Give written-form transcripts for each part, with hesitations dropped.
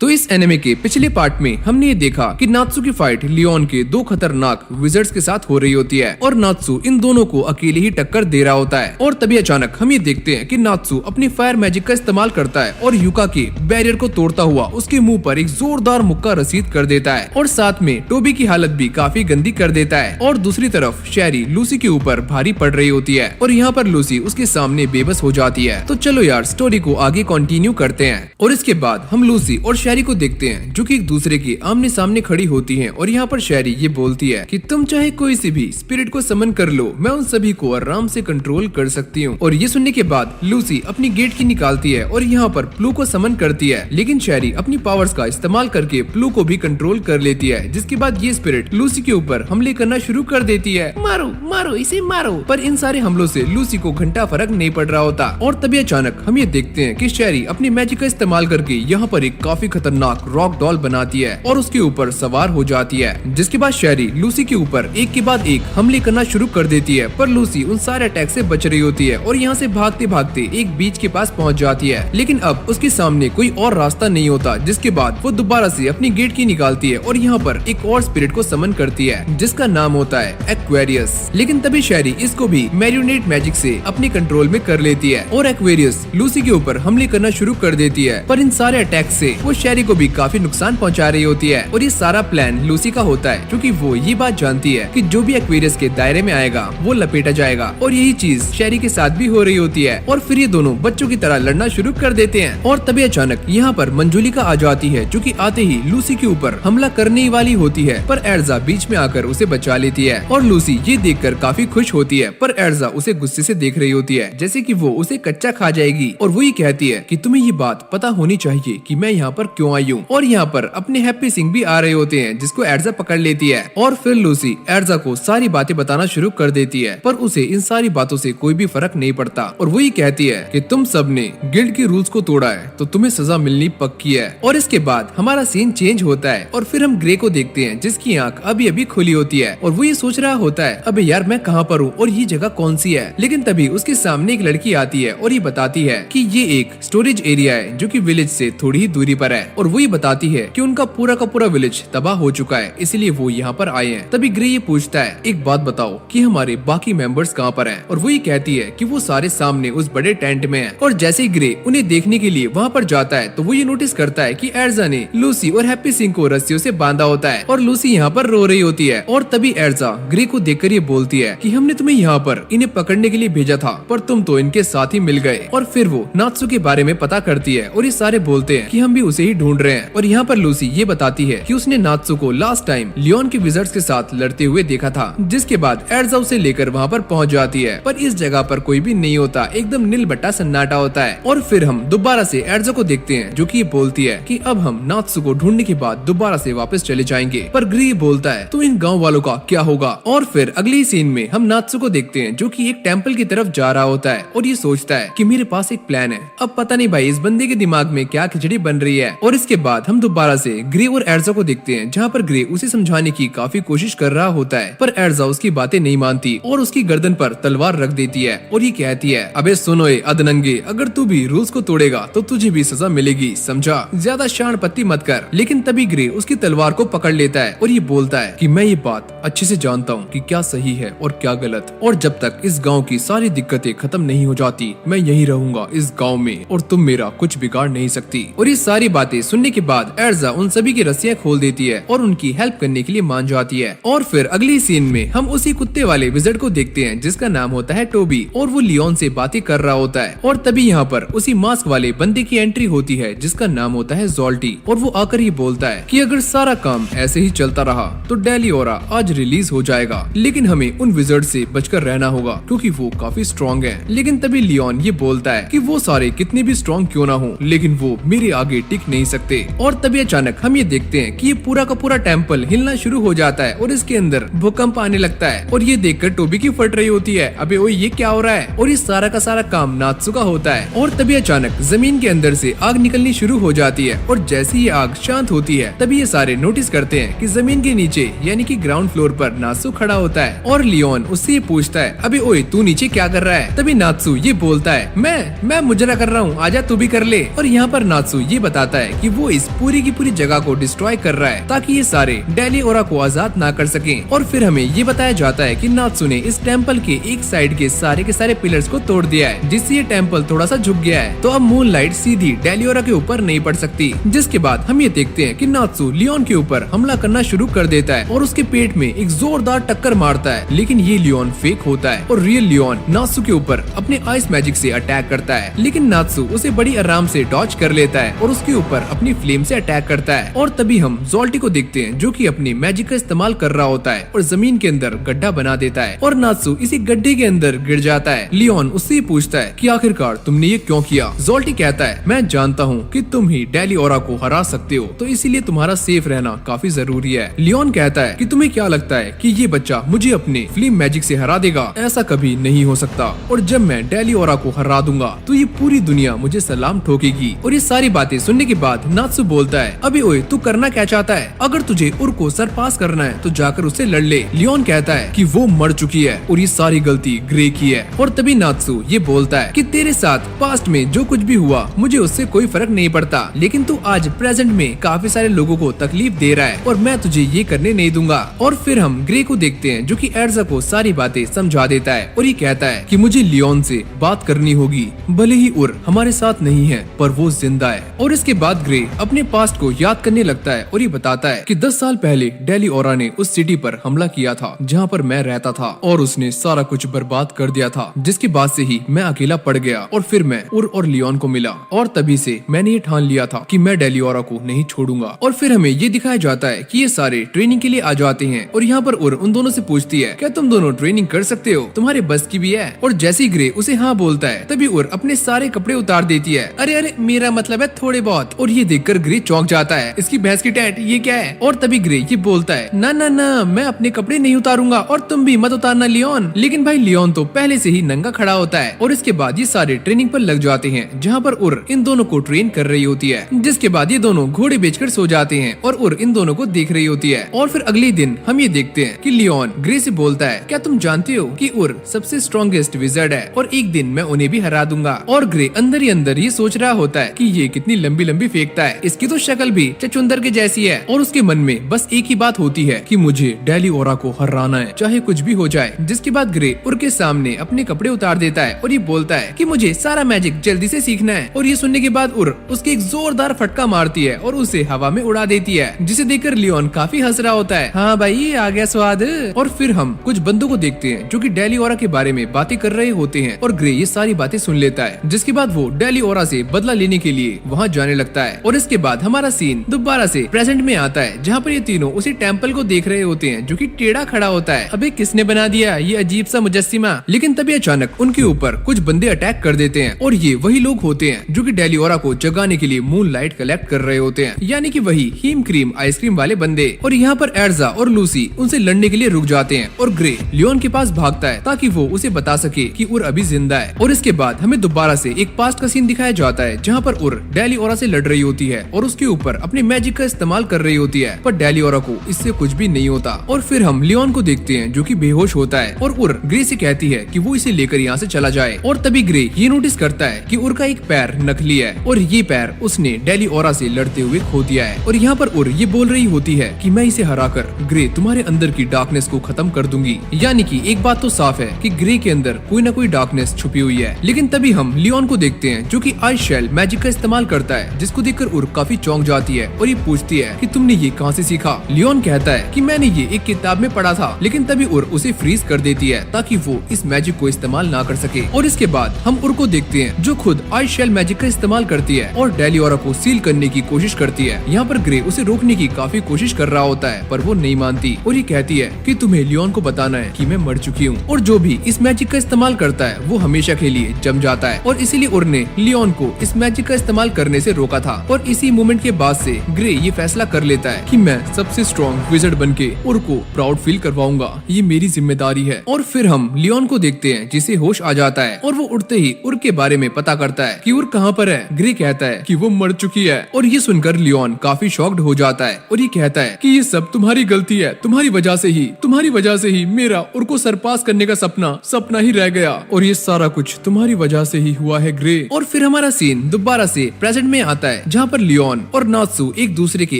तो इस एनिमे के पिछले पार्ट में हमने ये देखा कि नात्सु की फाइट लियोन के दो खतरनाक विजर्ड्स के साथ हो रही होती है और नात्सु इन दोनों को अकेले ही टक्कर दे रहा होता है। और तभी अचानक हम ये देखते हैं कि नात्सु अपनी फायर मैजिक का इस्तेमाल करता है और युका के बैरियर को तोड़ता हुआ उसके मुंह पर एक जोरदार मुक्का रसीद कर देता है और साथ में टोबी की हालत भी काफी गंदी कर देता है। और दूसरी तरफ शेरी लूसी के ऊपर भारी पड़ रही होती है और यहाँ पर लूसी उसके सामने बेबस हो जाती है। तो चलो यार स्टोरी को आगे कंटिन्यू करते हैं। और इसके बाद हम लूसी और शेरी को देखते हैं जो कि एक दूसरे के आमने सामने खड़ी होती हैं। और यहाँ पर शेरी ये बोलती है कि तुम चाहे कोई सी भी स्पिरिट को समन कर लो, मैं उन सभी को आराम से कंट्रोल कर सकती हूँ। और ये सुनने के बाद लूसी अपनी गेट की निकालती है और यहाँ पर प्लू को समन करती है, लेकिन शेरी अपनी पावर्स का इस्तेमाल करके प्लू को भी कंट्रोल कर लेती है। जिसके बाद ये स्पिरिट लूसी के ऊपर हमले करना शुरू कर देती है। मारो मारो इसे मारो। पर इन सारे हमलों से लूसी को घंटा फर्क नहीं पड़ रहा होता। और तभी अचानक हम ये देखते हैं कि शेरी अपनी मैजिक का इस्तेमाल करके यहाँ पर एक काफी खतरनाक रॉक डॉल बनाती है और उसके ऊपर सवार हो जाती है। जिसके बाद शेरी लूसी के ऊपर एक के बाद एक हमले करना शुरू कर देती है, पर लूसी उन सारे अटैक से बच रही होती है और यहाँ से भागते भागते एक बीच के पास पहुँच जाती है। लेकिन अब उसके सामने कोई और रास्ता नहीं होता। जिसके बाद वो दोबारा से अपनी गेट की निकालती है और यहाँ पर एक और स्पिरिट को समन करती है जिसका नाम होता है एक्वेरियस। लेकिन तभी शेरी इसको भी मैरियोनेट मैजिक से अपने कंट्रोल में कर लेती है और एक्वेरियस लूसी के ऊपर हमले करना शुरू कर देती है। पर इन सारे अटैक से वो शेरी को भी काफी नुकसान पहुंचा रही होती है और ये सारा प्लान लूसी का होता है क्योंकि वो ये बात जानती है कि जो भी एक्वेरियस के दायरे में आएगा वो लपेटा जाएगा। और यही चीज शेरी के साथ भी हो रही होती है और फिर ये दोनों बच्चों की तरह लड़ना शुरू कर देते हैं। और तभी अचानक यहाँ पर मंजुलिका आ जाती है जो कि आते ही लूसी के ऊपर हमला करने ही वाली होती है, पर एर्जा बीच में आकर उसे बचा लेती है। और लूसी ये देखकर काफी खुश होती है, पर एर्जा उसे गुस्से से देख रही होती है जैसे कि वो उसे कच्चा खा जाएगी। और वो ये कहती है कि तुम्हें ये बात पता होनी चाहिए कि मैं यहाँ पर क्यों आई हूँ। और यहाँ पर अपने हैप्पी सिंह भी आ रहे होते हैं जिसको एर्जा पकड़ लेती है और फिर लूसी एर्जा को सारी बातें बताना शुरू कर देती है, पर उसे इन सारी बातों से कोई भी फर्क नहीं पड़ता। और वो ये कहती है कि तुम सब ने गिल्ड के रूल्स को तोड़ा है तो तुम्हें सजा मिलनी पक्की है। और इसके बाद हमारा सीन चेंज होता है और फिर हम ग्रे को देखते हैं जिसकी आंख अभी अभी खुली होती है और वो ये सोच रहा होता है अबे यार मैं कहाँ पर हूँ और ये जगह कौन सी है। लेकिन तभी उसके सामने एक लड़की आती है और ये बताती है कि ये एक स्टोरेज एरिया है जो कि विलेज से थोड़ी ही दूरी पर है। और वो ये बताती है कि उनका पूरा का पूरा विलेज तबाह हो चुका है, इसलिए वो यहाँ पर आए हैं। तभी ग्रे ये पूछता है एक बात बताओ कि हमारे बाकी मेंबर्स कहाँ पर हैं? और वो ये कहती है कि वो सारे सामने उस बड़े टेंट में हैं। और जैसे ही ग्रे उन्हें देखने के लिए वहाँ पर जाता है तो वो ये नोटिस करता है कि एर्जा ने लूसी और हैप्पी सिंह को रस्सियों से बांधा होता है और लूसी यहाँ पर रो रही होती है। और तभी एर्जा ग्रे को देखकर ये बोलती है कि हमने तुम्हें यहाँ पर इन्हें पकड़ने के लिए भेजा था, पर तुम तो इनके साथ ही मिल गए। और फिर वो नात्सु के बारे में पता करती है और ये सारे बोलते हैं कि हम भी उसे ही ढूंढ रहे हैं। और यहाँ पर लूसी ये बताती है कि उसने नात्सु को लास्ट टाइम लियोन के विजर्ड्स के साथ लड़ते हुए देखा था। जिसके बाद एर्जा उसे लेकर वहाँ पर पहुँच जाती है, पर इस जगह पर कोई भी नहीं होता, एकदम नीलबट्टा सन्नाटा होता है। और फिर हम दोबारा से एर्जा को देखते हैं जो कि ये बोलती है कि अब हम नात्सु को ढूंढने के बाद दोबारा से वापस चले जाएंगे। पर ग्री बोलता है तो इन गाँव वालों का क्या होगा। और फिर अगली सीन में हम नात्सु को देखते हैं जो कि एक टेम्पल की तरफ जा रहा होता है और ये सोचता है कि मेरे पास एक प्लान है। अब पता नहीं भाई इस बंदे के दिमाग में क्या खिचड़ी बन रही है। और इसके बाद हम दोबारा से ग्रे और एर्जा को देखते हैं जहाँ पर ग्रे उसे समझाने की काफी कोशिश कर रहा होता है, पर एर्जा उसकी बातें नहीं मानती और उसकी गर्दन पर तलवार रख देती है और ये कहती है अबे सुनो ए अदनंगे, अगर तू भी रूल्स को तोड़ेगा तो तुझे भी सजा मिलेगी, समझा, ज्यादा शान पत्ती मत कर। लेकिन तभी ग्रे उसकी तलवार को पकड़ लेता है और ये बोलता है कि मैं ये बात अच्छे से जानता हूँ कि क्या सही है और क्या गलत, और जब तक इस गाँव की सारी दिक्कतें खत्म नहीं हो जाती मैं यही रहूंगा इस गाँव में और तुम मेरा कुछ बिगाड़ नहीं सकती। और ये सारी बातें सुनने के बाद एर्जा उन सभी की रस्सियां खोल देती है और उनकी हेल्प करने के लिए मान जाती है। और फिर अगली सीन में हम उसी कुत्ते वाले विज़र्ड को देखते हैं जिसका नाम होता है टोबी और वो लियोन से बातें कर रहा होता है। और तभी यहाँ पर उसी मास्क वाले बंदे की एंट्री होती है जिसका नाम होता है जोल्टी और वो आकर ही बोलता है कि अगर सारा काम ऐसे ही चलता रहा तो डेलिओरा आज रिलीज हो जाएगा, लेकिन हमें उन विज़र्ड से बचकर रहना होगा क्योंकि वो काफी स्ट्रॉन्ग है। लेकिन तभी लियोन ये बोलता है कि वो सारे कितने भी स्ट्रॉन्ग क्यों ना हो लेकिन वो मेरे आगे टिक नहीं सकते। और तभी अचानक हम ये देखते हैं कि ये पूरा का पूरा टेम्पल हिलना शुरू हो जाता है और इसके अंदर भूकंप आने लगता है। और ये देखकर टोबी की फट रही होती है अबे ओए ये क्या हो रहा है। और ये सारा का सारा काम नात्सु का होता है। और तभी अचानक जमीन के अंदर से आग निकलनी शुरू हो जाती है और जैसे ही आग शांत होती है तभी ये सारे नोटिस करते हैं कि जमीन के नीचे यानी कि ग्राउंड फ्लोर पर नात्सु खड़ा होता है। और लियोन उससे ये पूछता है अबे ओए तू नीचे क्या कर रहा है। तभी नात्सु ये बोलता है मैं मुजरा कर रहा हूँ, आजा तू भी कर ले। और यहाँ पर नात्सु ये बताता है है कि वो इस पूरी की पूरी जगह को डिस्ट्रॉय कर रहा है ताकि ये सारे डेलिओरा को आजाद ना कर सकें। और फिर हमें ये बताया जाता है कि नात्सु ने इस टेम्पल के एक साइड के सारे पिलर्स को तोड़ दिया है, जिससे ये टेम्पल थोड़ा सा झुक गया है। तो अब मूनलाइट सीधी डेलिओरा के ऊपर नहीं पड़ सकती। जिसके बाद हम ये देखते हैं कि नात्सु लियोन के ऊपर हमला करना शुरू कर देता है और उसके पेट में एक जोरदार टक्कर मारता है। लेकिन ये लियोन फेक होता है और रियल लियोन नात्सु के ऊपर अपने आइस मैजिक से अटैक करता है। लेकिन नात्सु उसे बड़ी आराम से डॉज कर लेता है और उसके ऊपर अपनी फ्लेम से अटैक करता है। और तभी हम जोल्टी को देखते हैं जो कि अपनी मैजिक का इस्तेमाल कर रहा होता है और जमीन के अंदर गड्ढा बना देता है और नात्सु इसी गड्ढे के अंदर गिर जाता है। लियोन उससे पूछता है कि आखिरकार तुमने ये क्यों किया। जोल्टी कहता है मैं जानता हूँ कि तुम ही डेलिओरा को हरा सकते हो, तो इसीलिए तुम्हारा सेफ रहना काफी जरूरी है। लियोन कहता है कि तुम्हें क्या लगता है कि ये बच्चा मुझे अपने फ्लेम मैजिक से हरा देगा? ऐसा कभी नहीं हो सकता। और जब मैं डेलिओरा को हरा दूंगा तो ये पूरी दुनिया मुझे सलाम ठोकेगी। और ये सारी बातें सुनने के बाद नात्सु बोलता है अबे ओए तू करना क्या चाहता है? अगर तुझे उर को सरपास करना है तो जाकर उससे लड़ ले। लियोन कहता है कि वो मर चुकी है और ये सारी गलती ग्रे की है। और तभी नात्सु ये बोलता है कि तेरे साथ पास्ट में जो कुछ भी हुआ मुझे उससे कोई फर्क नहीं पड़ता, लेकिन तू आज प्रेजेंट में काफी सारे लोगों को तकलीफ दे रहा है और मैं तुझे ये करने नहीं दूंगा। और फिर हम ग्रे को देखते हैं जो कि एर्जा को सारी बातें समझा देता है और ये कहता है कि मुझे लियोन से बात करनी होगी, भले ही उर हमारे साथ नहीं है पर वो जिंदा है। और इसके बाद ग्रे अपने पास्ट को याद करने लगता है और ये बताता है कि 10 साल पहले डेलिओरा ने उस सिटी पर हमला किया था जहाँ पर मैं रहता था और उसने सारा कुछ बर्बाद कर दिया था, जिसके बाद से ही मैं अकेला पड़ गया और फिर मैं उर और लियोन को मिला और तभी से मैंने ये ठान लिया था कि मैं डेलिओरा को नहीं छोड़ूंगा। और फिर हमें ये दिखाया जाता है कि ये सारे ट्रेनिंग के लिए आ जाते हैं और यहाँ पर उर उन दोनों से पूछती है क्या तुम दोनों ट्रेनिंग कर सकते हो, तुम्हारे बस की भी है? और जैसे ही ग्रे उसे हाँ बोलता है तभी उर अपने सारे कपड़े उतार देती है। अरे अरे मेरा मतलब है थोड़े बहुत। और ये देखकर ग्रे चौंक जाता है, इसकी भैंस की टैट ये क्या है? और तभी ग्रे ये बोलता है ना ना ना मैं अपने कपड़े नहीं उतारूंगा और तुम भी मत उतारना लियोन। लेकिन भाई लियोन तो पहले से ही नंगा खड़ा होता है। और इसके बाद ये सारे ट्रेनिंग पर लग जाते हैं जहाँ पर उर इन दोनों को ट्रेन कर रही होती है। जिसके बाद ये दोनों घोड़े बेचकर सो जाते हैं और उर इन दोनों को देख रही होती है। और फिर अगले दिन हम ये देखते हैं कि लियोन ग्रे से बोलता है क्या तुम जानते हो कि उर सबसे स्ट्रॉन्गेस्ट विजर्ड है और एक दिन मैं उन्हें भी हरा दूंगा। और ग्रे अंदर ही अंदर ये सोच रहा होता है कि ये कितनी लंबी लंबी फेंकता है, इसकी तो शक्ल भी चचुंदर के जैसी है। और उसके मन में बस एक ही बात होती है कि मुझे डेलिओरा को हराना है चाहे कुछ भी हो जाए। जिसके बाद ग्रे उर के सामने अपने कपड़े उतार देता है और ये बोलता है कि मुझे सारा मैजिक जल्दी से सीखना है। और ये सुनने के बाद उर उसके एक जोरदार फटका मारती है और उसे हवा में उड़ा देती है, जिसे देखकर लियोन काफी हंस रहा होता है। हाँ भाई आ गया स्वाद। और फिर हम कुछ बंदों को देखते हैं जो कि डेलिओरा के बारे में बातें कर रहे होते हैं और ग्रे ये सारी बातें सुन लेता है। जिसके बाद वो डेलिओरा से बदला लेने के लिए वहाँ जाने लगता है। और इसके बाद हमारा सीन दोबारा से प्रेजेंट में आता है जहाँ पर ये तीनों उसी टेम्पल को देख रहे होते हैं जो कि टेढ़ा खड़ा होता है। अबे किसने बना दिया ये अजीब सा मुजस्सिमा? लेकिन तभी अचानक उनके ऊपर कुछ बंदे अटैक कर देते हैं और ये वही लोग होते हैं जो कि डेलिओरा को जगाने के लिए मून लाइट कलेक्ट कर रहे होते हैं, यानी कि वही हीम क्रीम आइसक्रीम वाले बंदे। और यहाँ पर एर्जा और लूसी उनसे लड़ने के लिए रुक जाते हैं और ग्रे लियोन के पास भागता है ताकि वो उसे बता सके कि उर अभी जिंदा है। और इसके बाद हमें दोबारा से एक पास्ट का सीन दिखाया जाता है जहाँ पर उर डेलिओरा से लड़ रही होती है और उसके ऊपर अपने मैजिक का इस्तेमाल कर रही होती है, पर डेलिओरा को इससे कुछ भी नहीं होता। और फिर हम लियोन को देखते हैं जो कि बेहोश होता है और उर ग्रे से कहती है कि वो इसे लेकर यहाँ से चला जाए। और तभी ग्रे ये नोटिस करता है कि उर का एक पैर नकली है और ये पैर उसने डेलिओरा से लड़ते हुए खो दिया है। और यहाँ पर उर ये बोल रही होती है कि मैं इसे हराकर ग्रे तुम्हारे अंदर की डार्कनेस को खत्म कर दूंगी। यानी कि एक बात तो साफ है कि ग्रे के अंदर कोई ना कोई डार्कनेस छुपी हुई है। लेकिन तभी हम लियोन को देखते हैं जो कि आइस शेल मैजिक का इस्तेमाल करता है, जिसको देखकर उर काफी चौंक जाती है और ये पूछती है कि तुमने ये कहाँ से सीखा? लियोन कहता है कि मैंने ये एक किताब में पढ़ा था। लेकिन तभी उर उसे फ्रीज कर देती है ताकि वो इस मैजिक को इस्तेमाल ना कर सके। और इसके बाद हम उर को देखते हैं जो खुद आइस शेल मैजिक का इस्तेमाल करती है और डेलिओरा को सील करने की कोशिश करती है। यहाँ पर ग्रे उसे रोकने की काफी कोशिश कर रहा होता है पर वो नहीं मानती और ये कहती है कि तुम्हें लियोन को बताना है कि मैं मर चुकी हूँ और जो भी इस मैजिक का इस्तेमाल करता है वो हमेशा के लिए जम जाता है। और इसीलिए उर ने लियोन को इस मैजिक का इस्तेमाल करने से रोका था। और इसी मोमेंट के बाद से ग्रे ये फैसला कर लेता है कि मैं सबसे स्ट्रॉन्ग विजर्ड बनके उर को प्राउड फील करवाऊंगा, ये मेरी जिम्मेदारी है। और फिर हम लियोन को देखते हैं जिसे होश आ जाता है और वो उठते ही उर के बारे में पता करता है कि उर कहाँ पर है। ग्रे कहता है कि वो मर चुकी है और ये सुनकर लियोन काफी शॉक्ड हो जाता है और ये कहता है कि ये सब तुम्हारी गलती है, तुम्हारी वजह से ही मेरा उर को सरपास करने का सपना ही रह गया और ये सारा कुछ तुम्हारी वजह से ही हुआ है ग्रे। और फिर हमारा सीन दोबारा से प्रेजेंट में आता है है जहाँ पर लियोन और नात्सु एक दूसरे के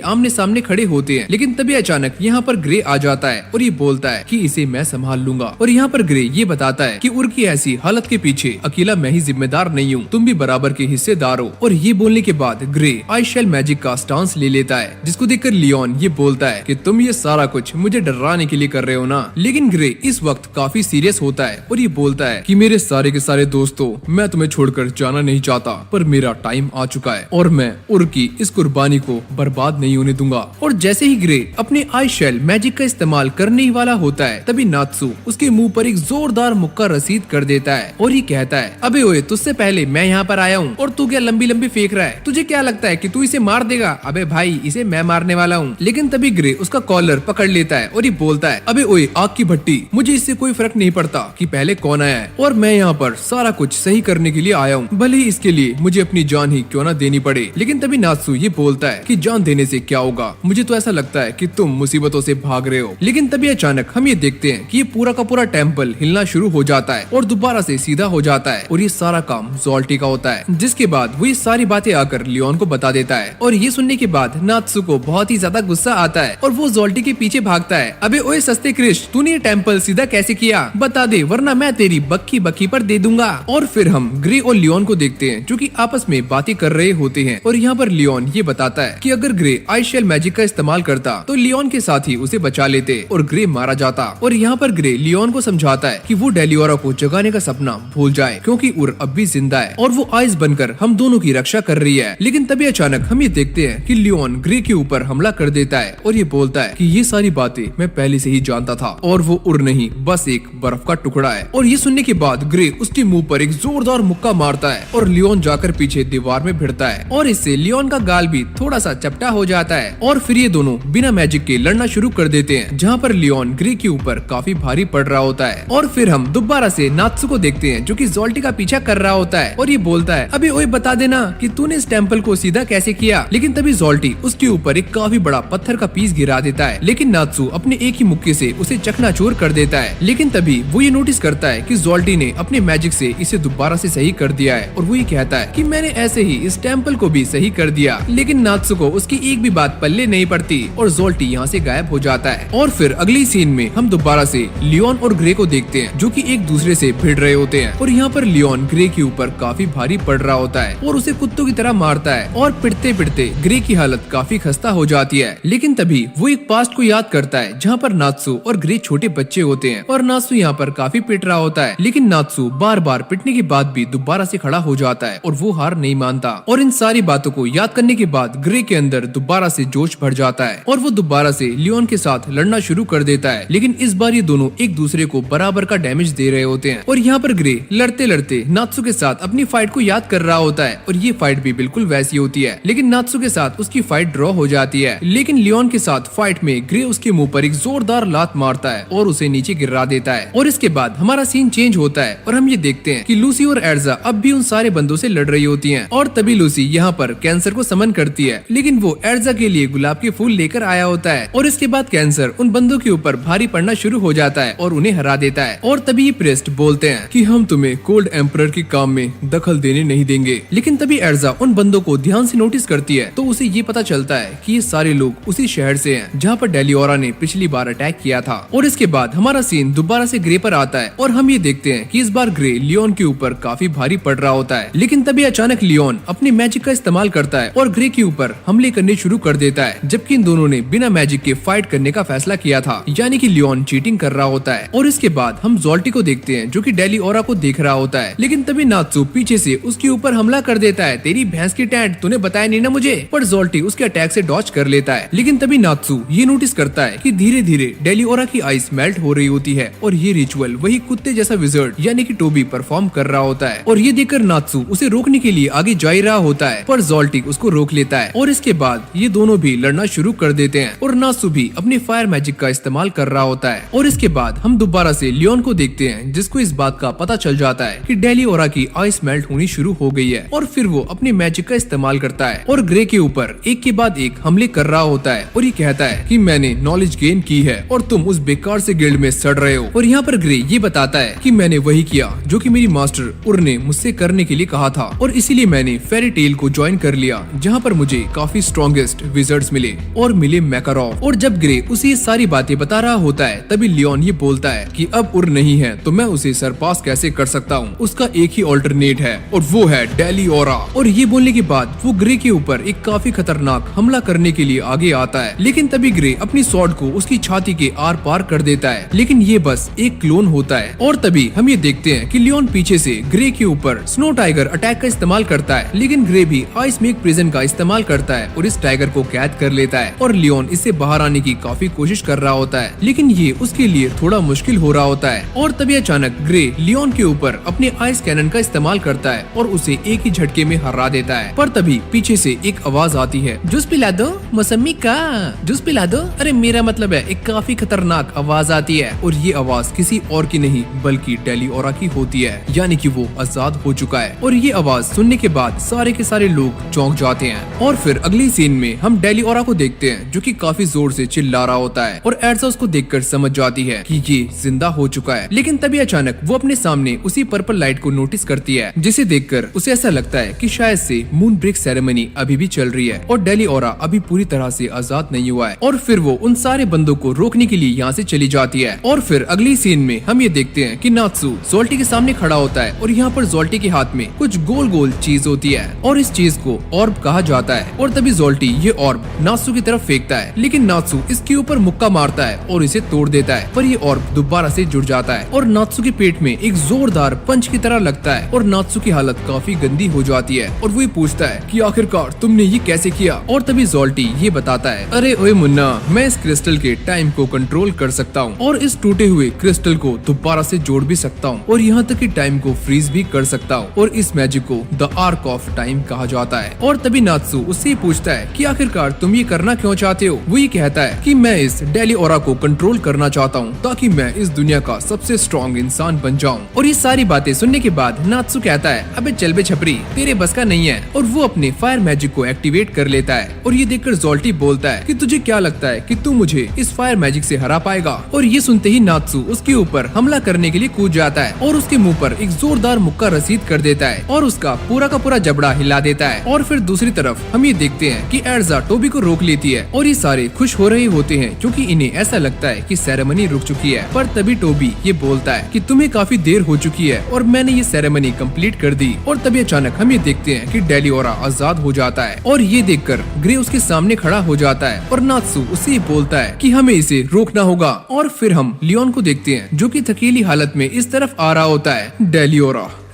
आमने सामने खड़े होते हैं। लेकिन तभी अचानक यहाँ पर ग्रे आ जाता है और ये बोलता है कि इसे मैं संभाल लूंगा। और यहाँ पर ग्रे ये बताता है कि उर की ऐसी हालत के पीछे अकेला मैं ही जिम्मेदार नहीं हूँ, तुम भी बराबर के हिस्सेदार हो। और ये बोलने के बाद ग्रे आई शेल मैजिक का स्टांस ले लेता है, जिसको देखकर लियोन ये बोलता है कि तुम ये सारा कुछ मुझे डराने के लिए कर रहे हो ना। लेकिन ग्रे इस वक्त काफी सीरियस होता है और ये बोलता है कि मेरे सारे के सारे दोस्तों, मैं तुम्हें छोड़कर जाना नहीं चाहता, पर मेरा टाइम आ चुका है और मैं उर की इस कुर्बानी को बर्बाद नहीं होने दूंगा। और जैसे ही ग्रे अपने आई शेल मैजिक का इस्तेमाल करने ही वाला होता है, तभी नात्सु उसके मुंह पर एक जोरदार मुक्का रसीद कर देता है और ये कहता है, अबे ओए, तुझसे पहले मैं यहाँ पर आया हूँ और तू क्या लंबी लंबी फेंक रहा है? तुझे क्या लगता है कि तू इसे मार देगा? अबे भाई, इसे मैं मारने वाला हूँ। लेकिन तभी ग्रे उसका कॉलर पकड़ लेता है और ये बोलता है, अबे ओए आग की भट्टी, मुझे इससे कोई फर्क नहीं पड़ता कि पहले कौन आया है, और मैं यहाँ पर सारा कुछ सही करने के लिए आया हूँ, भले ही इसके लिए मुझे अपनी जान ही क्यों ना देनी पड़े। लेकिन तभी नात्सु ये बोलता है कि जान देने से क्या होगा, मुझे तो ऐसा लगता है कि तुम मुसीबतों से भाग रहे हो। लेकिन तभी अचानक हम ये देखते हैं कि ये पूरा का पूरा टेम्पल हिलना शुरू हो जाता है और दोबारा से सीधा हो जाता है और ये सारा काम ज़ोल्टी का होता है। जिसके बाद वो ये सारी बातें आकर लियोन को बता देता है और ये सुनने के बाद नात्सु को बहुत ही ज्यादा गुस्सा आता है और वो ज़ोल्टी के पीछे भागता है। अबे ओए सस्ते क्रिश, तूने ये टेम्पल सीधा कैसे किया? बता दे, वरना मैं तेरी बक्की बक्की पर दे दूंगा। और फिर हम ग्रे और लियोन को देखते हैं जो कि आपस में बातें कर रहे होते हैं और यहाँ पर लियोन ये बताता है कि अगर ग्रे आई शेल मैजिक का इस्तेमाल करता तो लियोन के साथ ही उसे बचा लेते और ग्रे मारा जाता। और यहाँ पर ग्रे लियोन को समझाता है कि वो डेलिओरा को जगाने का सपना भूल जाए, क्योंकि उर अब भी जिंदा है और वो आइस बनकर हम दोनों की रक्षा कर रही है। लेकिन तभी अचानक हम ये देखते हैं कि लियोन ग्रे के ऊपर हमला कर देता है और ये बोलता है कि ये सारी बातें मैं पहले से ही जानता था और वो उर नहीं, बस एक बर्फ का टुकड़ा है। और ये सुनने के बाद ग्रे उसके मुंह पर एक जोरदार मुक्का मारता है और लियोन जाकर पीछे दीवार में भिड़ता है और इससे लियोन का गाल भी थोड़ा सा चपटा हो जाता है। और फिर ये दोनों बिना मैजिक के लड़ना शुरू कर देते हैं, जहाँ पर लियोन ग्रे के ऊपर काफी भारी पड़ रहा होता है। और फिर हम दोबारा से नात्सु को देखते हैं जो कि ज़ोल्टी का पीछा कर रहा होता है और ये बोलता है, अबे ओए बता देना कि तूने इस टेम्पल को सीधा कैसे किया? लेकिन तभी ज़ोल्टी उसके ऊपर एक काफी बड़ा पत्थर का पीस गिरा देता है, लेकिन नात्सु अपने एक ही मुक्के से उसे चकनाचूर कर देता है। लेकिन तभी वो ये नोटिस करता है कि ज़ोल्टी ने अपने मैजिक से इसे दोबारा से सही कर दिया है और वो ये कहता है कि मैंने ऐसे ही इस टेम्पल को भी सही कर दिया। लेकिन नात्सु को उसकी एक भी बात पल्ले नहीं पड़ती और ज़ोल्टी यहाँ से गायब हो जाता है। और फिर अगली सीन में हम दोबारा से लियोन और ग्रे को देखते हैं जो कि एक दूसरे से भिड़ रहे होते हैं और यहाँ पर लियोन ग्रे के ऊपर काफी भारी पड़ रहा होता है और उसे कुत्तों की तरह मारता है और पिटते पिटते ग्रे की हालत काफी खस्ता हो जाती है। लेकिन तभी वो एक पास्ट को याद करता है जहाँ पर नात्सु और ग्रे छोटे बच्चे होते हैं और नात्सु यहाँ पर काफी पिट रहा होता है। लेकिन नात्सु बार बार पिटने के बाद भी दोबारा से खड़ा हो जाता है और वो हार नहीं मानता। और इन सारी बातों को याद करने के बाद ग्रे के अंदर दोबारा से जोश भर जाता है और वो दोबारा से लियोन के साथ लड़ना शुरू कर देता है। लेकिन इस बार ये दोनों एक दूसरे को बराबर का डैमेज दे रहे होते हैं और यहाँ पर ग्रे लड़ते लड़ते नात्सु के साथ अपनी फाइट को याद कर रहा होता है और ये फाइट भी बिल्कुल वैसी होती है। लेकिन नात्सु के साथ उसकी फाइट ड्रॉ हो जाती है। लेकिन लियोन के साथ फाइट में ग्रे उसके मुंह पर एक जोरदार लात मारता है और उसे नीचे गिरा देता है। और इसके बाद हमारा सीन चेंज होता है और हम ये देखते हैं कि लूसी और एर्जा अब भी उन सारे बंदों से लड़ रही होती हैं। और तभी लूसी यहाँ पर कैंसर को समन करती है, लेकिन वो एर्जा के लिए गुलाब के फूल लेकर आया होता है। और इसके बाद कैंसर उन बंदों के ऊपर भारी पड़ना शुरू हो जाता है और उन्हें हरा देता है। और तभी ये प्रेस्ट बोलते हैं कि हम तुम्हें कोल्ड एम्परर के काम में दखल देने नहीं देंगे। लेकिन तभी एर्जा उन बंदों को ध्यान से नोटिस करती है तो उसे ये पता चलता है कि ये सारे लोग उसी शहर से हैं जहाँ पर डेलिओरा ने पिछली बार अटैक किया था। और इसके बाद हमारा सीन दोबारा से ग्रे पर आता है और हम ये देखते हैं कि इस बार ग्रे लियोन के ऊपर काफी भारी पड़ रहा होता है। लेकिन तभी अचानक लियोन अपनी मैजिक का इस्तेमाल करता है और ग्रे के ऊपर हमले करने शुरू कर देता है, जबकि इन दोनों ने बिना मैजिक के फाइट करने का फैसला किया था, यानी कि लियोन चीटिंग कर रहा होता है। और इसके बाद हम ज़ोल्टी को देखते हैं जो कि डेलिओरा को देख रहा होता है। लेकिन तभी नात्सु पीछे से उसके ऊपर हमला कर देता है, तेरी भैंस की टैंट, तूने बताया नहीं ना मुझे। पर ज़ोल्टी उसके अटैक से डॉज कर लेता है। लेकिन तभी नात्सु ये नोटिस करता है कि धीरे धीरे डेलिओरा की आइस मेल्ट हो रही होती है और ये रिचुअल वही कुत्ते जैसा विजर्ड यानी कि टोबी परफॉर्म कर रहा होता है। और ये देखकर नात्सु उसे रोकने के लिए आगे जा ही रहा होता है, पर ज़ोल्टी उसको रोक लेता है। और इसके बाद ये दोनों भी लड़ना शुरू कर देते हैं और नात्सु भी अपनी फायर मैजिक का इस्तेमाल कर रहा होता है। और इसके बाद हम दोबारा से लियोन को देखते हैं जिसको इस बात का पता चल जाता है कि डेलिओरा की आइस मेल्ट होनी शुरू हो गई है। और फिर वो अपनी मैजिक का इस्तेमाल करता है और ग्रे के ऊपर एक के बाद एक हमले कर रहा होता है और ये कहता है कि मैंने नॉलेज गेन की है और तुम उस बेकार से गिल्ड में सड़ रहे हो। और यहाँ पर ग्रे ये बताता है कि मैंने वही किया जो कि मेरी मास्टर उर ने मुझसे करने के लिए कहा था और इसीलिए मैंने फेरी टेल को ज्वाइन ज्वाइन कर लिया, जहाँ पर मुझे काफी स्ट्रॉन्गेस्ट विजर्ड्स मिले और मिले मैकारोफ। और जब ग्रे उसे ये सारी बातें बता रहा होता है तभी लियोन ये बोलता है कि अब उर नहीं है तो मैं उसे सरपास कैसे कर सकता हूँ। उसका एक ही ऑल्टरनेट है और वो है डेलिओरा। और ये बोलने के बाद वो ग्रे के ऊपर एक काफी खतरनाक हमला करने के लिए आगे आता है, लेकिन तभी ग्रे अपनी स्वॉर्ड को उसकी छाती के आर पार कर देता है। लेकिन ये बस एक क्लोन होता है। और तभी हम ये देखते हैं कि लियोन पीछे से ग्रे के ऊपर स्नो टाइगर अटैक का इस्तेमाल करता है, लेकिन ग्रे भी आइस मेक प्रिजन का इस्तेमाल करता है और इस टाइगर को कैद कर लेता है। और लियोन इससे बाहर आने की काफी कोशिश कर रहा होता है, लेकिन ये उसके लिए थोड़ा मुश्किल हो रहा होता है। और तभी अचानक ग्रे लियोन के ऊपर अपने आइस कैनन का इस्तेमाल करता है और उसे एक ही झटके में हरा देता है। पर तभी पीछे से एक आवाज आती है, जूस पिला दो मौसमी का, जूस पिला दो। अरे मेरा मतलब है एक काफी खतरनाक आवाज आती है और ये आवाज किसी और की नहीं बल्कि डेलिओरा की होती है, यानी कि वो आजाद हो चुका है। और ये आवाज सुनने के बाद सारे के सारे लोग चौंक जाते हैं। और फिर अगली सीन में हम डेलिओरा को देखते हैं जो कि काफी जोर से चिल्ला रहा होता है और एर्जा उसको देखकर समझ जाती है कि ये जिंदा हो चुका है। लेकिन तभी अचानक वो अपने सामने उसी पर्पल लाइट को नोटिस करती है, जिसे देखकर उसे ऐसा लगता है कि शायद से मून ब्रेक सेरेमनी अभी भी चल रही है और डेलिओरा अभी पूरी तरह से आजाद नहीं हुआ है। और फिर वो उन सारे बंदों को रोकने के लिए यहाँ से चली जाती है। और फिर अगली सीन में हम ये देखते हैं कि नात्सु जोल्टी के सामने खड़ा होता है और यहाँ पर जोल्टी के हाथ में कुछ गोल गोल चीज होती है और इस चीज को ऑर्ब कहा जाता है। और तभी जोल्टी ये ऑर्ब नात्सु की तरफ फेंकता है, लेकिन नात्सु इसके ऊपर मुक्का मारता है और इसे तोड़ देता है। पर ये ऑर्ब दोबारा से जुड़ जाता है और नात्सु के पेट में एक जोरदार पंच की तरह लगता है और नात्सु की हालत काफी गंदी हो जाती है। और वो ये पूछता है कि आखिरकार तुमने ये कैसे किया। और तभी जोल्टी ये बताता है, अरे ओए मुन्ना, मैं इस क्रिस्टल के टाइम को कंट्रोल कर सकता हूँ और इस टूटे हुए क्रिस्टल को दोबारा से जोड़ भी सकता हूँ और यहाँ तक कि टाइम को फ्रीज भी कर सकता हूँ और इस मैजिक को द आर्क ऑफ टाइम कहा जाता है। और तभी नात्सु उससे पूछता है कि आखिरकार तुम ये करना क्यों चाहते हो। वो ये कहता है कि मैं इस डेलिओरा को कंट्रोल करना चाहता हूँ ताकि मैं इस दुनिया का सबसे स्ट्रॉन्ग इंसान बन जाऊँ। और ये सारी बातें सुनने के बाद नात्सु कहता है, अबे चल बे छपरी, तेरे बस का नहीं है। और वो अपने फायर मैजिक को एक्टिवेट कर लेता है और ये देखकर जोल्टी बोलता है कि तुझे क्या लगता है कि तू मुझे इस फायर मैजिक से हरा पाएगा। और ये सुनते ही नात्सु उसके ऊपर हमला करने के लिए कूद जाता है और उसके मुंह पर एक जोरदार मुक्का रसीद कर देता है और उसका पूरा का पूरा जबड़ा हिला देता है। और फिर दूसरी तरफ हम ये देखते हैं कि एर्जा टोबी को रोक लेती है और ये सारे खुश हो रहे होते हैं क्योंकि इन्हें ऐसा लगता है कि सेरेमनी रुक चुकी है। पर तभी टोबी ये बोलता है कि तुम्हें काफी देर हो चुकी है और मैंने ये सेरेमनी कंप्लीट कर दी। और तभी अचानक हम ये देखते हैं कि डेलिओरा आजाद हो जाता है और ये देखकर ग्रे उसके सामने खड़ा हो जाता है और नात्सु उससे बोलता है कि हमें इसे रोकना होगा। और फिर हम लियोन को देखते हैं जो कि थकीली हालत में इस तरफ आ रहा होता है।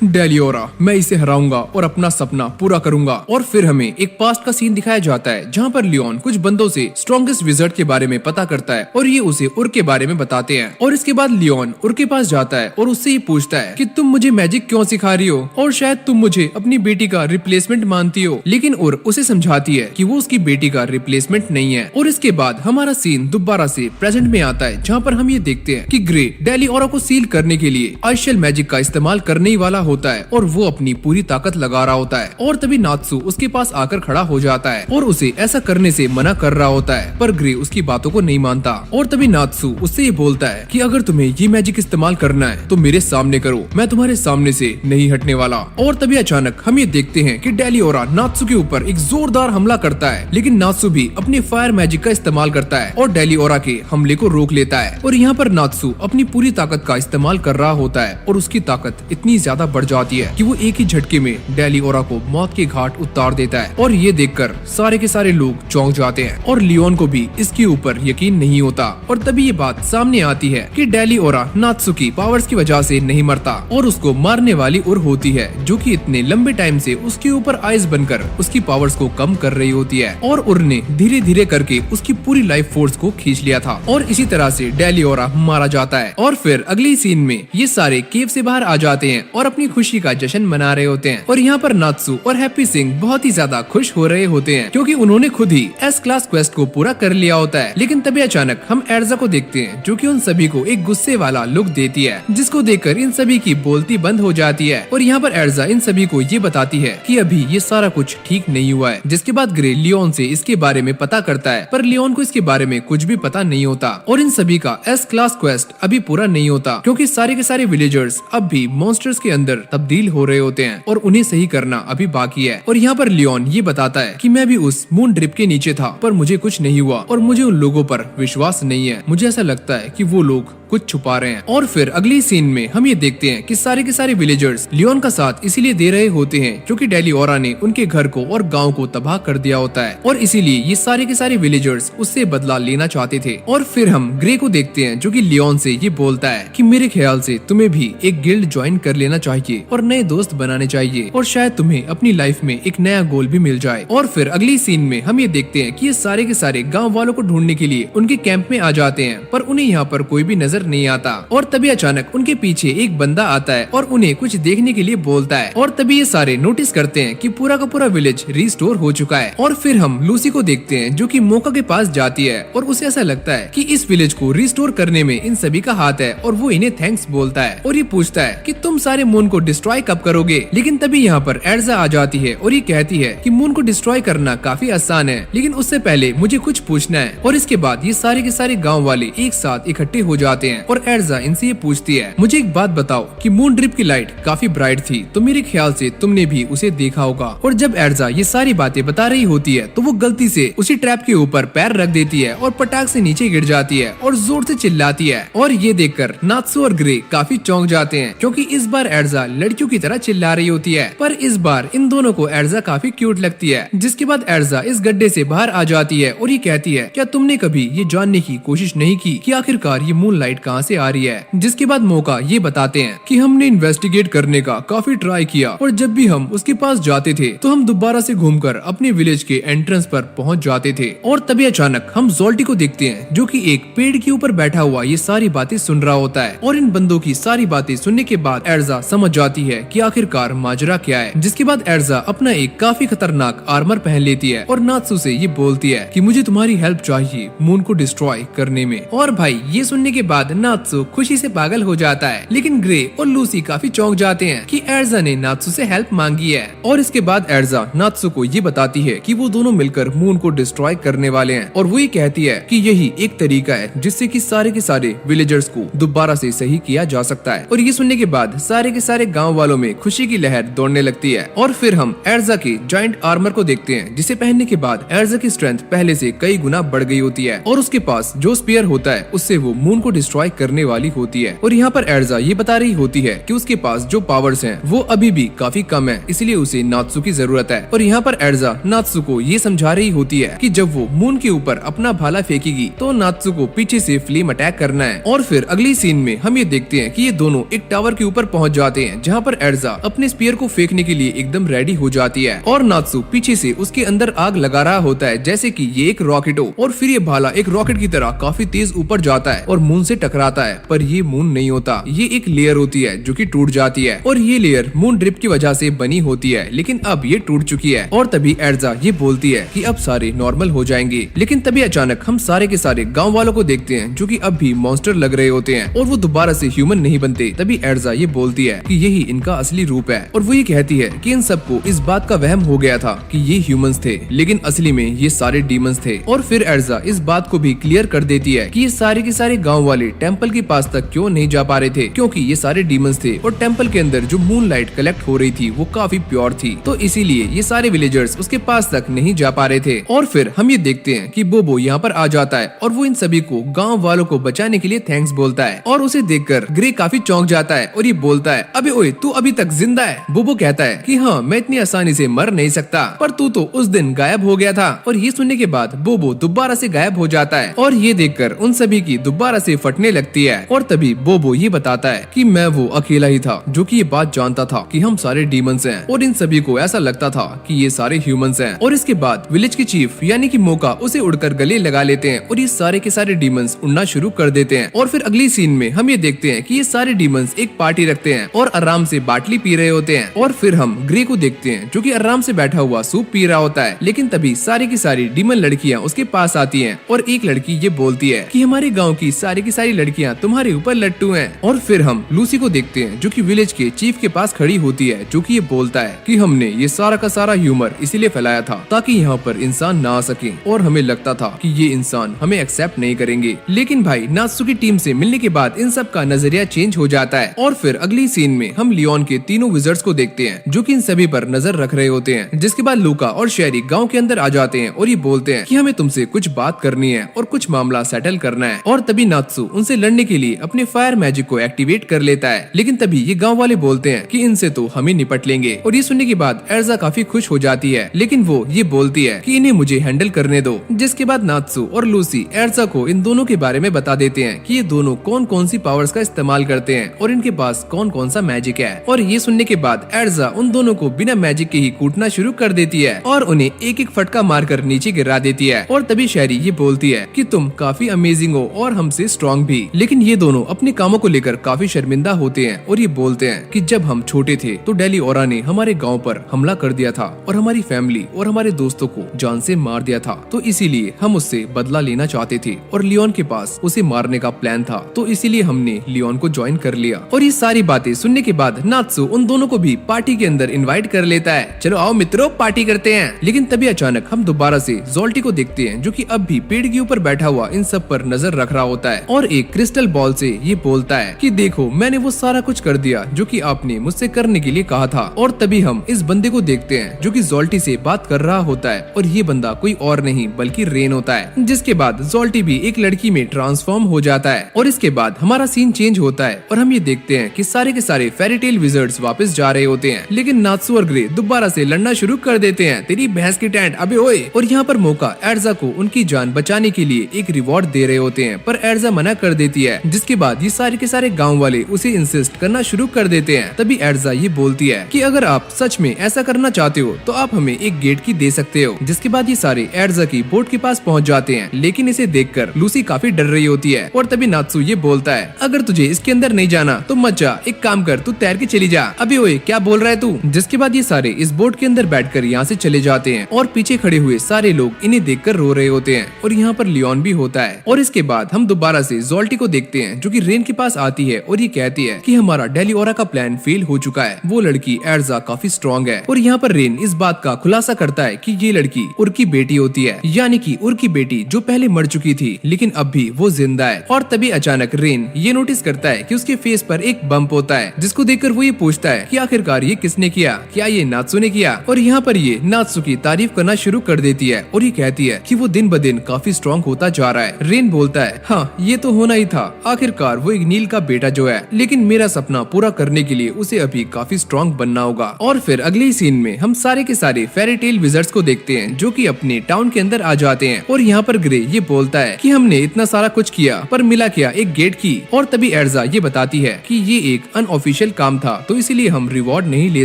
डेलिओरा, मैं इसे हराऊंगा और अपना सपना पूरा करूंगा। और फिर हमें एक पास्ट का सीन दिखाया जाता है जहाँ पर लियोन कुछ बंदों से स्ट्रॉन्गेस्ट विजर्ड के बारे में पता करता है और ये उसे उर के बारे में बताते हैं। और इसके बाद लियोन उर के पास जाता है और उससे ये पूछता है कि तुम मुझे मैजिक क्यों सिखा रही हो और शायद तुम मुझे अपनी बेटी का रिप्लेसमेंट मानती हो। लेकिन उर उसे समझाती है कि वो उसकी बेटी का रिप्लेसमेंट नहीं है। और इसके बाद हमारा सीन दोबारा से प्रेजेंट में आता है जहाँ पर हम ये देखते हैं कि ग्रे डेलिओरा को सील करने के लिए आइशियल मैजिक का इस्तेमाल करने ही वाला होता है और वो अपनी पूरी ताकत लगा रहा होता है। और तभी नात्सु उसके पास आकर खड़ा हो जाता है और उसे ऐसा करने से मना कर रहा होता है, पर ग्रे उसकी बातों को नहीं मानता। और तभी नात्सु उससे ये बोलता है कि अगर तुम्हें ये मैजिक इस्तेमाल करना है तो मेरे सामने करो, मैं तुम्हारे सामने से नहीं हटने वाला। और तभी अचानक हम ये देखते हैं कि डेलिओरा नात्सु के ऊपर एक जोरदार हमला करता है, लेकिन नात्सु भी अपने फायर मैजिक का इस्तेमाल करता है और डेलिओरा के हमले को रोक लेता है। और यहाँ पर नात्सु अपनी पूरी ताकत का इस्तेमाल कर रहा होता है और उसकी ताकत इतनी ज्यादा बढ़ जाती है कि वो एक ही झटके में डेलिओरा को मौत के घाट उतार देता है। और ये देखकर सारे के सारे लोग चौंक जाते हैं और लियोन को भी इसके ऊपर यकीन नहीं होता। और तभी ये बात सामने आती है कि डेलिओरा नात्सु की पावर्स की वजह से नहीं मरता और उसको मारने वाली उर होती है जो कि इतने लंबे टाइम से उसके ऊपर आइस बनकर उसकी पावर्स को कम कर रही होती है। और उर ने धीरे धीरे करके उसकी पूरी लाइफ फोर्स को खींच लिया था और इसी तरह से डेलिओरा मारा जाता है। और फिर अगली सीन में ये सारे केव से बाहर आ जाते हैं और अपनी खुशी का जश्न मना रहे होते हैं। और यहाँ पर नात्सु और हैप्पी सिंह बहुत ही ज्यादा खुश हो रहे होते हैं क्योंकि उन्होंने खुद ही एस क्लास क्वेस्ट को पूरा कर लिया होता है। लेकिन तभी अचानक हम एर्जा को देखते हैं जो कि उन सभी को एक गुस्से वाला लुक देती है, जिसको देखकर इन सभी की बोलती बंद हो जाती है। और यहाँ पर एर्जा इन सभी को ये बताती है कि अभी ये सारा कुछ ठीक नहीं हुआ है। जिसके बाद ग्रे लियोन से इसके बारे में पता करता है, पर लियोन को इसके बारे में कुछ भी पता नहीं होता और इन सभी का एस क्लास क्वेस्ट अभी पूरा नहीं होता क्योंकि सारे के सारे विलेजर्स अब भी मॉन्स्टर्स के अंदर तब्दील हो रहे होते हैं और उन्हें सही करना अभी बाकी है। और यहाँ पर लियोन ये बताता है कि मैं भी उस मून ड्रिप के नीचे था पर मुझे कुछ नहीं हुआ और मुझे उन लोगों पर विश्वास नहीं है। मुझे ऐसा लगता है कि वो लोग कुछ छुपा रहे हैं। और फिर अगली सीन में हम ये देखते हैं कि सारे के सारे विलेजर्स लियोन का साथ इसीलिए दे रहे होते हैं क्योंकि डेलिओरा ने उनके घर को और गांव को तबाह कर दिया होता है और इसीलिए ये सारे के सारे विलेजर्स उससे बदला लेना चाहते थे। और फिर हम ग्रे को देखते हैं जो कि लियोन से ये बोलता है कि मेरे ख्याल से तुम्हें भी एक गिल्ड ज्वाइन कर लेना चाहिए और नए दोस्त बनाने चाहिए और शायद तुम्हें अपनी लाइफ में एक नया गोल भी मिल जाए। और फिर अगली सीन में हम ये देखते हैं कि ये सारे के सारे गाँव वालों को ढूंढने के लिए उनके कैंप में आ जाते हैं पर उन्हें यहाँ पर कोई भी नजर नहीं आता। और तभी अचानक उनके पीछे एक बंदा आता है और उन्हें कुछ देखने के लिए बोलता है और तभी ये सारे नोटिस करते हैं कि पूरा का पूरा विलेज रिस्टोर हो चुका है। और फिर हम लूसी को देखते हैं जो कि मोका के पास जाती है और उसे ऐसा लगता है कि इस विलेज को रिस्टोर करने में इन सभी का हाथ है और वो इन्हें थैंक्स बोलता है और ये पूछता है कि तुम सारे मून को डिस्ट्रॉय कब करोगे। लेकिन तभी यहाँ पर एर्जा आ जाती है और ये कहती है कि मून को डिस्ट्रॉय करना काफी आसान है लेकिन उससे पहले मुझे कुछ पूछना है। और इसके बाद ये सारे के सारे गाँव वाले एक साथ इकट्ठे हो जाते हैं और एर्जा इनसे ये पूछती है मुझे एक बात बताओ कि मून ड्रिप की लाइट काफी ब्राइट थी तो मेरे ख्याल से तुमने भी उसे देखा होगा। और जब एर्जा ये सारी बातें बता रही होती है तो वो गलती से उसी ट्रैप के ऊपर पैर रख देती है और पटाख से नीचे गिर जाती है और जोर से चिल्लाती है। और ये देखकर नात्सु और ग्रे काफी चौंक जाते हैं क्योंकि इस बार एर्जा लड़कियों की तरह चिल्ला रही होती है पर इस बार इन दोनों को एर्जा काफी क्यूट लगती है। जिसके बाद एर्जा इस गड्ढे से बाहर आ जाती है और ये कहती है क्या तुमने कभी ये जानने की कोशिश नहीं की कि आखिरकार ये मून लाइट कहाँ से आ रही है। जिसके बाद मौका ये बताते हैं कि हमने इन्वेस्टिगेट करने का काफी ट्राई किया और जब भी हम उसके पास जाते थे तो हम दोबारा से घूमकर अपने विलेज के एंट्रेंस पर पहुंच जाते थे। और तभी अचानक हम जोल्टी को देखते हैं जो कि एक पेड़ के ऊपर बैठा हुआ ये सारी बातें सुन रहा होता है। और इन बंदों की सारी बातें सुनने के बाद एर्जा समझ जाती है कि आखिरकार माजरा क्या है। जिसके बाद एर्जा अपना एक काफी खतरनाक आर्मर पहन लेती है और नात्सु से ये बोलती है कि मुझे तुम्हारी हेल्प चाहिए मून को डिस्ट्रॉय करने में। और भाई ये सुनने के बाद नात्सु खुशी से पागल हो जाता है लेकिन ग्रे और लूसी काफी चौंक जाते हैं कि एर्जा ने नात्सु से हेल्प मांगी है। और इसके बाद एर्जा नात्सु को ये बताती है कि वो दोनों मिलकर मून को डिस्ट्रॉय करने वाले हैं और वो ये कहती है कि यही एक तरीका है जिससे कि सारे के सारे विलेजर्स को दोबारा से सही किया जा सकता है। और ये सुनने के बाद सारे के सारे गाँव वालों में खुशी की लहर दौड़ने लगती है। और फिर हम एर्जा के जॉइंट आर्मर को देखते हैं जिसे पहनने के बाद एर्जा की स्ट्रेंथ पहले से कई गुना बढ़ गई होती है और उसके पास जो स्पीयर होता है उससे वो मून को डिस्ट्रॉय करने वाली होती है। और यहाँ पर एर्जा ये बता रही होती है कि उसके पास जो पावर्स हैं वो अभी भी काफी कम है इसलिए उसे नात्सु की जरूरत है। और यहाँ पर एर्जा नात्सु को ये समझा रही होती है कि जब वो मून के ऊपर अपना भाला फेंकेगी तो नात्सु को पीछे से फ्लेम अटैक करना है। और फिर अगली सीन में हम ये देखते हैं कि ये दोनों एक टावर के ऊपर पहुंच जाते हैं जहाँ पर एर्जा अपने स्पीयर को फेंकने के लिए एकदम रेडी हो जाती है और नात्सु पीछे से उसके अंदर आग लगा रहा होता है जैसे कि ये एक रॉकेट हो। और फिर ये भाला एक रॉकेट की तरह काफी तेज ऊपर जाता है और मून से टकराता है पर ये मून नहीं होता, ये एक लेयर होती है जो कि टूट जाती है और ये लेयर मून ड्रिप की वजह से बनी होती है लेकिन अब ये टूट चुकी है। और तभी एर्जा ये बोलती है कि अब सारे नॉर्मल हो जाएंगे। लेकिन तभी अचानक हम सारे के सारे गाँव वालों को देखते हैं जो कि अब भी मॉन्स्टर लग रहे होते हैं और वो दोबारा से ह्यूमन नहीं बनते। तभी एर्जा ये बोलती है कि यही इनका असली रूप है और वो ये कहती है कि इन सबको इस बात का वहम हो गया था कि ये ह्यूमंस थे लेकिन असली में ये सारे डीमंस थे। और फिर एर्जा इस बात को भी क्लियर कर देती है कि ये सारे के सारे गाँव वाले टेम्पल के पास तक क्यों नहीं जा पा रहे थे क्योंकि ये सारे डीमंस थे और टेम्पल के अंदर जो मून लाइट कलेक्ट हो रही थी वो काफी प्योर थी तो इसीलिए ये सारे विलेजर्स उसके पास तक नहीं जा पा रहे थे। और फिर हम ये देखते हैं कि बोबो यहाँ पर आ जाता है और वो इन सभी को गाँव वालों को बचाने के लिए थैंक्स बोलता है और उसे देखकर ग्रे काफी चौंक जाता है और ये बोलता है अबे ओए तू अभी तक जिंदा है। बोबो कहता है कि हाँ मैं इतनी आसानी से मर नहीं सकता पर तू तो उस दिन गायब हो गया था। और ये सुनने के बाद बोबो दोबारा से गायब हो जाता है और ये देखकर उन सभी की दोबारा से फटने लगती है। और तभी बोबो ये बताता है कि मैं वो अकेला ही था जो कि ये बात जानता था कि हम सारे डीमंस हैं और इन सभी को ऐसा लगता था कि ये सारे ह्यूमंस हैं। और इसके बाद विलेज के चीफ यानी कि मोका उसे उड़कर गले लगा लेते हैं और ये सारे के सारे डीमंस उड़ना शुरू कर देते हैं। और फिर अगली सीन में हम ये देखते हैं कि ये सारे डीमंस एक पार्टी रखते हैं और आराम से बाटली पी रहे होते हैं। और फिर हम ग्रे को देखते हैं जो कि आराम से बैठा हुआ सूप पी रहा होता है। लेकिन तभी सारी की सारी डीमन लड़कियां उसके पास आती हैं और एक लड़की ये बोलती है कि हमारे गाँव की सारी सारी लड़कियां तुम्हारे ऊपर लट्टू हैं। और फिर हम लूसी को देखते हैं जो कि विलेज के चीफ के पास खड़ी होती है, जो कि ये बोलता है कि हमने ये सारा का सारा ह्यूमर इसीलिए फैलाया था ताकि यहाँ पर इंसान ना आ सके, और हमें लगता था कि ये इंसान हमें एक्सेप्ट नहीं करेंगे। लेकिन भाई नात्सु की टीम से मिलने के बाद इन सब का नजरिया चेंज हो जाता है। और फिर अगली सीन में हम लियोन के तीनों विजर्ड्स को देखते हैं जो कि इन सभी पर नजर रख रहे होते हैं। जिसके बाद लूका और शेरी गांव के अंदर आ जाते हैं और ये बोलते हैं कि हमें तुमसे कुछ बात करनी है और कुछ मामला सेटल करना है। और तभी नात्सु उनसे लड़ने के लिए अपने फायर मैजिक को एक्टिवेट कर लेता है। लेकिन तभी ये गांव वाले बोलते हैं कि इनसे तो हम ही निपट लेंगे। और ये सुनने के बाद एर्जा काफी खुश हो जाती है, लेकिन वो ये बोलती है कि इन्हें मुझे हैंडल करने दो। जिसके बाद नात्सु और लूसी एर्जा को इन दोनों के बारे में बता देते हैं कि ये दोनों कौन कौन सी पावर्स का इस्तेमाल करते हैं और इनके पास कौन कौन सा मैजिक है। और ये सुनने के बाद एर्जा उन दोनों को बिना मैजिक के ही कूटना शुरू कर देती है और उन्हें एक एक फटका मारकर नीचे गिरा देती है। और तभी शेरी ये बोलती है कि तुम काफी अमेजिंग हो और हमसे स्ट्रॉन्ग भी। लेकिन ये दोनों अपने कामों को लेकर काफी शर्मिंदा होते हैं और ये बोलते हैं कि जब हम छोटे थे तो डेलिओरा ने हमारे गांव पर हमला कर दिया था और हमारी फैमिली और हमारे दोस्तों को जान से मार दिया था, तो इसीलिए हम उससे बदला लेना चाहते थे और लियोन के पास उसे मारने का प्लान था, तो इसीलिए हमने लियोन को ज्वाइन कर लिया। और ये सारी बातें सुनने के बाद नात्सु उन दोनों को भी पार्टी के अंदर इनवाइट कर लेता है। चलो आओ मित्रों पार्टी करते हैं। लेकिन तभी अचानक हम दोबारा से जोल्टी को देखते हैं जो कि अब भी पेड़ के ऊपर बैठा हुआ इन सब पर नजर रख रहा होता है और एक क्रिस्टल बॉल से ये बोलता है कि देखो मैंने वो सारा कुछ कर दिया जो कि आपने मुझसे करने के लिए कहा था। और तभी हम इस बंदे को देखते हैं जो कि जोल्टी से बात कर रहा होता है और ये बंदा कोई और नहीं बल्कि रेन होता है। जिसके बाद जोल्टी भी एक लड़की में ट्रांसफॉर्म हो जाता है और इसके बाद हमारा सीन चेंज होता है और हम ये देखते हैं कि सारे के सारे फेरी टेल विजर्ड्स वापस जा रहे होते हैं। लेकिन नात्सु और ग्रे दोबारा से लड़ना शुरू कर देते हैं। तेरी भैंस की टैंट अबे ओए। और यहाँ पर मौका एर्जा को उनकी जान बचाने के लिए एक रिवॉर्ड दे रहे होते हैं, पर एर्जा मना कर देती है। जिसके बाद ये सारे के सारे गाँव वाले उसे इंसिस्ट करना शुरू कर देते हैं। तभी एर्जा ये बोलती है कि अगर आप सच में ऐसा करना चाहते हो तो आप हमें एक गेट की दे सकते हो। जिसके बाद ये सारे एर्जा की बोट के पास पहुँच जाते हैं, लेकिन इसे देखकर लूसी काफी डर रही होती है। और तभी नात्सु ये बोलता है अगर तुझे इसके अंदर नहीं जाना तो मत जा, एक काम कर तू तैर के चली जा। अबे ओए क्या बोल रहा है तू। जिसके बाद ये सारे इस बोट के अंदर बैठकर यहाँ से चले जाते हैं और पीछे खड़े हुए सारे लोग इन्हें देखकर रो रहे होते हैं और यहाँ पर लियोन भी होता है। और इसके बाद हम दोबारा से जोल्टी को देखते हैं जो कि रेन के पास आती है और ये कहती है कि हमारा डेलिओरा का प्लान फेल हो चुका है। वो लड़की एर्जा काफी स्ट्रॉन्ग है। और यहाँ पर रेन इस बात का खुलासा करता है कि ये लड़की उर की बेटी होती है, यानी कि उर की बेटी जो पहले मर चुकी थी लेकिन अब भी वो जिंदा है। और तभी अचानक रेन ये नोटिस करता है कि उसके फेस पर एक बम्प होता है, जिसको देखकर वो ये पूछता है कि आखिरकार ये किसने किया, क्या ये नात्सु ने किया। और यहाँ पर ये नात्सु की तारीफ करना शुरू कर देती है और ये कहती है कि वो दिन ब दिन काफी स्ट्रॉन्ग होता जा रहा है। रेन बोलता है हाँ ये तो होना ही था, आखिरकार वो एक नील का बेटा जो है, लेकिन मेरा सपना पूरा करने के लिए उसे अभी काफी स्ट्रॉन्ग बनना होगा। और फिर अगले सीन में हम सारे के सारे फेरी टेल विजर्ड्स को देखते हैं जो कि अपने टाउन के अंदर आ जाते हैं। और यहाँ पर ग्रे ये बोलता है कि हमने इतना सारा कुछ किया पर मिला क्या, एक गेट की। और तभी एर्जा ये बताती है कि ये एक अनऑफिशियल काम था तो इसीलिए हम रिवॉर्ड नहीं ले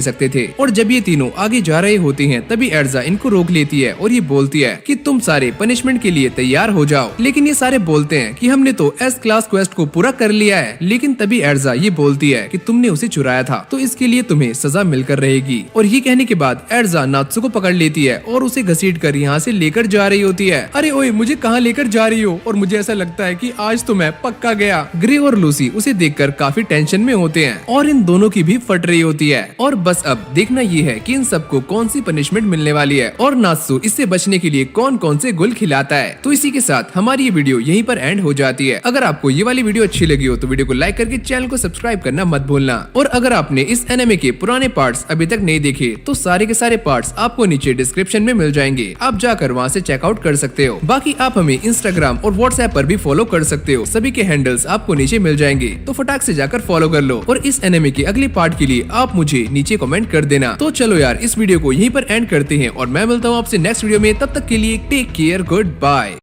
सकते थे। और जब ये तीनों आगे जा रहे होते हैं तभी एर्जा इनको रोक लेती है और ये बोलती है कि तुम सारे पनिशमेंट के लिए तैयार हो जाओ। लेकिन ये सारे बोलते हैं कि हमने तो एस क्लास क्वेस्ट को पूरा कर लिया है। लेकिन तभी एर्जा ये बोलती है कि तुमने उसे चुराया था तो इसके लिए तुम्हें सजा मिलकर रहेगी। और ये कहने के बाद एर्जा नात्सु को पकड़ लेती है और उसे घसीट कर यहाँ से लेकर जा रही होती है। अरे ओए मुझे कहाँ लेकर जा रही हो। और मुझे ऐसा लगता है कि आज तो मैं पक्का गया। ग्रे और लूसी उसे देखकर काफी टेंशन में होते हैं और इन दोनों की भी फट रही होती है। और बस अब देखना ये है कि इन सबको कौन सी पनिशमेंट मिलने वाली है और नात्सु इससे बचने के लिए कौन कौन से गुल खिलाता है। तो इसी के साथ हमारी ये वीडियो यहीं पर एंड हो जाती है। अगर आपको ये वाली वीडियो अच्छी लगी हो तो वीडियो को लाइक करके चैनल को सब्सक्राइब करना मत भूलना। और अगर आपने इस एनिमे के पुराने पार्ट्स अभी तक नहीं देखे तो सारे के सारे पार्ट्स आपको नीचे डिस्क्रिप्शन में मिल जाएंगे, आप जाकर वहाँ से चेकआउट कर सकते हो। बाकी आप हमें इंस्टाग्राम और व्हाट्सएप पर भी फॉलो कर सकते हो, सभी के हैंडल्स आपको नीचे मिल जाएंगे, तो फटाक से जाकर फॉलो कर लो। और इस एनिमे के अगले पार्ट के लिए आप मुझे नीचे कमेंट कर देना। तो चलो यार इस वीडियो को यहीं पर एंड करते हैं और मैं मिलता हूँ आपसे नेक्स्ट वीडियो में। तब तक के लिए टेक केयर, गुड बाय।